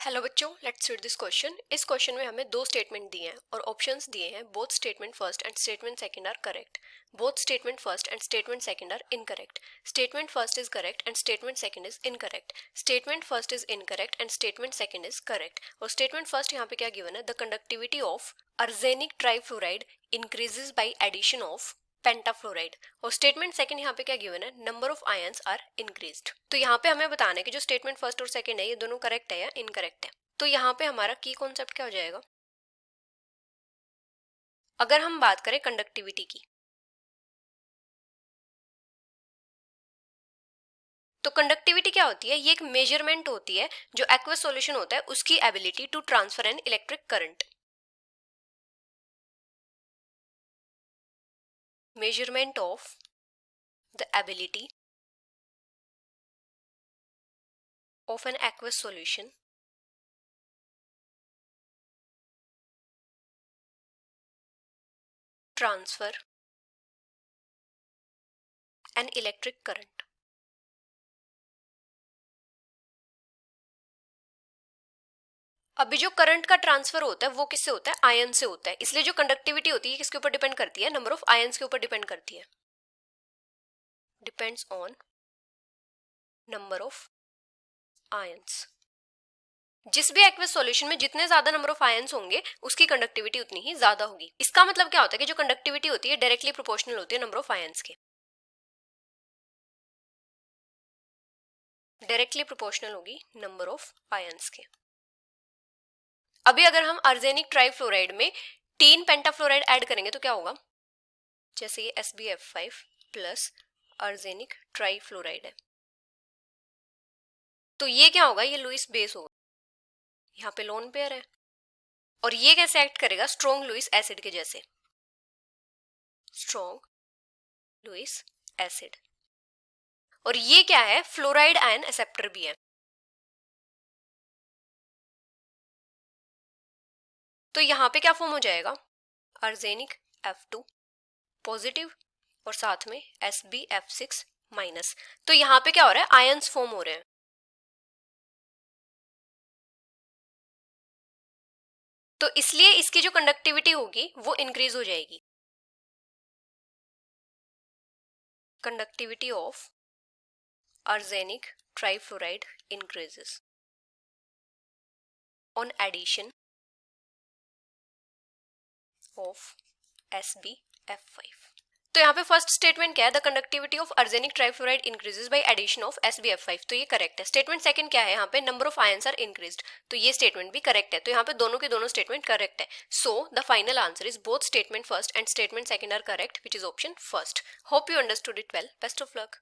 Hello बच्चों, let's read this question. इस question में हमें दो स्टेटमेंट दिए हैं और ऑप्शंस दिए हैं। Both statement first and statement second are correct. Both statement first and statement second are incorrect. Statement first is correct and statement second is incorrect. Statement first is incorrect and statement second is correct. और statement first यहाँ पे क्या given है? The conductivity of arsenic trifluoride increases by addition of pentafluoride. और statement second यहाँ पे क्या given है? Number of ions are increased. तो यहाँ पे हमें बताना है कि जो स्टेटमेंट फर्स्ट और सेकंड है ये दोनों करेक्ट है या इनकरेक्ट है। तो यहाँ पे हमारा की कॉन्सेप्ट क्या हो जाएगा? अगर हम बात करें कंडक्टिविटी की, तो कंडक्टिविटी क्या होती है? ये एक मेजरमेंट होती है जो एक्वस सॉल्यूशन होता है उसकी ability to transfer an electric current. Measurement of the ability of an aqueous solution transfer an electric current। अभी जो करंट का ट्रांसफर होता है वो किससे होता है? आयन से होता है। इसलिए जो कंडक्टिविटी होती है किसके ऊपर डिपेंड करती है? नंबर ऑफ आयंस के ऊपर डिपेंड करती है। Depends on number of ions. जिस भी एक्वस सॉल्यूशन में जितने ज्यादा नंबर ऑफ आयंस होंगे उसकी कंडक्टिविटी उतनी ही ज्यादा होगी। इसका मतलब क्या होता है कि जो कंडक्टिविटी होती है डायरेक्टली प्रोपोर्शनल होती है नंबर ऑफ आयंस के। डायरेक्टली प्रोपोर्शनल होगी नंबर ऑफ आयंस के। अभी अगर हम आर्सेनिक ट्राइफ्लोराइड में 3 पेंटाफ्लोराइड ऐड करेंगे तो क्या होगा? जैसे ये SbF5 प्लस आर्सेनिक ट्राइफ्लोराइड है, तो ये क्या होगा? ये लुईस बेस होगा। यहाँ पे लोन पेयर है और ये कैसे एक्ट करेगा? स्ट्रॉन्ग लुईस एसिड के जैसे। Strong Lewis acid. और ये क्या है? फ्लोराइड आयन एक्सेप्टर भी है। तो यहाँ पे क्या फॉर्म हो जाएगा? आर्सेनिक F2 पॉजिटिव और साथ में SbF6 माइनस। तो यहाँ पे क्या हो रहा है? आयंस फॉर्म हो रहे हैं। तो इसलिए इसकी जो कंडक्टिविटी होगी वो इंक्रीज हो जाएगी। Conductivity of arsenic trifluoride increases on addition of SbF5। तो यहाँ पे फर्स्ट स्टेटमेंट क्या है? The conductivity of arsenic trifluoride increases by addition of SbF5। तो ये करेक्ट है। स्टेटमेंट सेकंड क्या है? यहाँ पे number of ions are increased. तो ये स्टेटमेंट भी करेक्ट है। तो यहाँ पे दोनों के दोनों स्टेटमेंट करेक्ट है। So the final answer is both statement first and statement second are correct, which is option first. Hope you understood it well. Best of luck.